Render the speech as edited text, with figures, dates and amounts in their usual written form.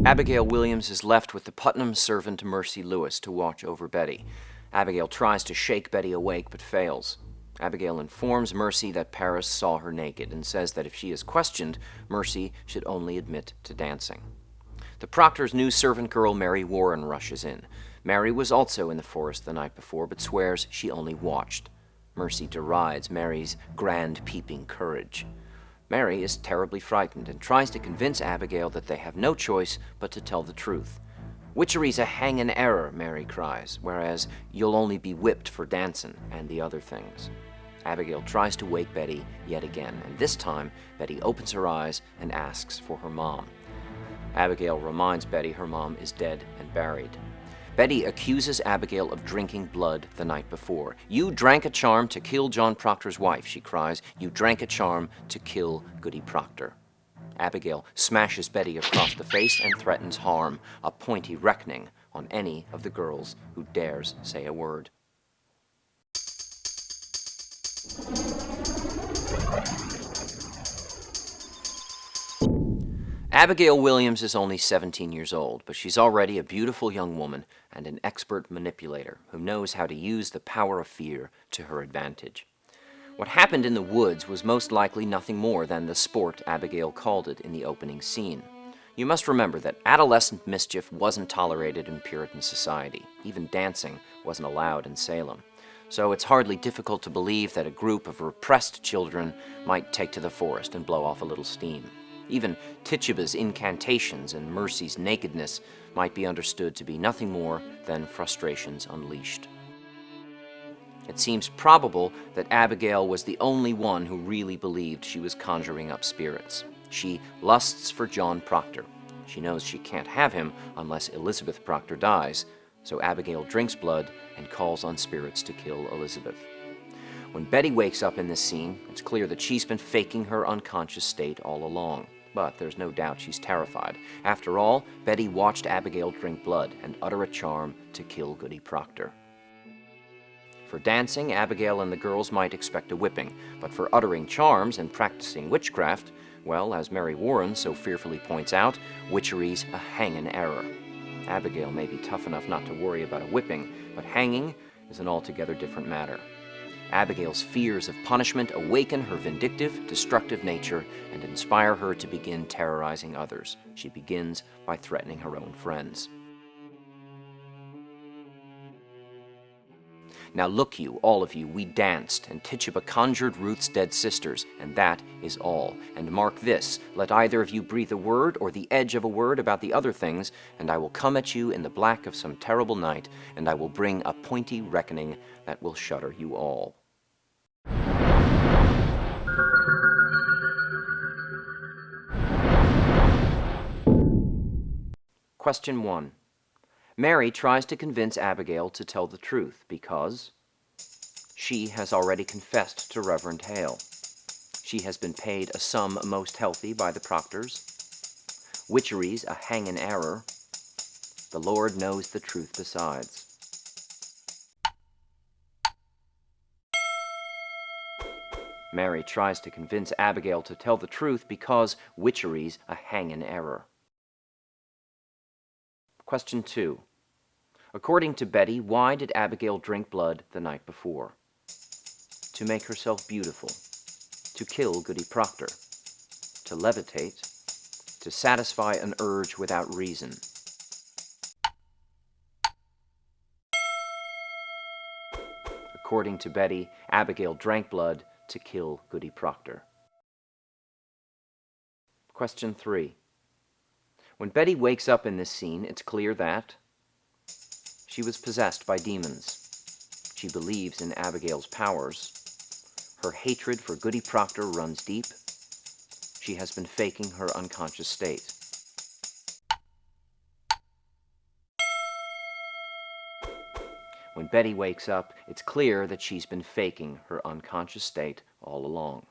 Abigail Williams is left with the Putnam servant Mercy Lewis to watch over Betty. Abigail tries to shake Betty awake but fails. Abigail informs Mercy that Paris saw her naked and says that if she is questioned, Mercy should only admit to dancing. The proctor's new servant girl, Mary Warren, rushes in. Mary was also in the forest the night before, but swears she only watched. Mercy derides Mary's grand peeping courage. Mary is terribly frightened and tries to convince Abigail that they have no choice but to tell the truth. "Witchery's a hangin' error," Mary cries, "whereas you'll only be whipped for dancin' and the other things." Abigail tries to wake Betty yet again, and this time Betty opens her eyes and asks for her mom. Abigail reminds Betty her mom is dead and buried. Betty accuses Abigail of drinking blood the night before. "You drank a charm to kill John Proctor's wife," she cries. "You drank a charm to kill Goody Proctor." Abigail smashes Betty across the face and threatens harm, a pointy reckoning on any of the girls who dares say a word. Abigail Williams is only 17 years old, but she's already a beautiful young woman and an expert manipulator who knows how to use the power of fear to her advantage. What happened in the woods was most likely nothing more than the sport Abigail called it in the opening scene. You must remember that adolescent mischief wasn't tolerated in Puritan society. Even dancing wasn't allowed in Salem. So it's hardly difficult to believe that a group of repressed children might take to the forest and blow off a little steam. Even Tituba's incantations and Mercy's nakedness might be understood to be nothing more than frustrations unleashed. It seems probable that Abigail was the only one who really believed she was conjuring up spirits. She lusts for John Proctor. She knows she can't have him unless Elizabeth Proctor dies, so Abigail drinks blood and calls on spirits to kill Elizabeth. When Betty wakes up in this scene, it's clear that she's been faking her unconscious state all along. But there's no doubt she's terrified. After all, Betty watched Abigail drink blood and utter a charm to kill Goody Proctor. For dancing, Abigail and the girls might expect a whipping, but for uttering charms and practicing witchcraft, well, as Mary Warren so fearfully points out, witchery's a hangin' error. Abigail may be tough enough not to worry about a whipping, but hanging is an altogether different matter. Abigail's fears of punishment awaken her vindictive, destructive nature and inspire her to begin terrorizing others. She begins by threatening her own friends. "Now look you, all of you, we danced, and Tituba conjured Ruth's dead sisters, and that is all. And mark this, let either of you breathe a word or the edge of a word about the other things, and I will come at you in the black of some terrible night, and I will bring a pointy reckoning that will shudder you all." Question 1. Mary tries to convince Abigail to tell the truth because she has already confessed to Reverend Hale. She has been paid a sum most healthy by the Proctors. Witchery's a hangin' error. The Lord knows the truth besides. Mary tries to convince Abigail to tell the truth because witchery's a hangin' error. Question 2. According to Betty, why did Abigail drink blood the night before? To make herself beautiful, to kill Goody Proctor, to levitate, to satisfy an urge without reason. According to Betty, Abigail drank blood to kill Goody Proctor. Question 3. When Betty wakes up in this scene, it's clear that she was possessed by demons. She believes in Abigail's powers. Her hatred for Goody Proctor runs deep. She has been faking her unconscious state. When Betty wakes up, it's clear that she's been faking her unconscious state all along.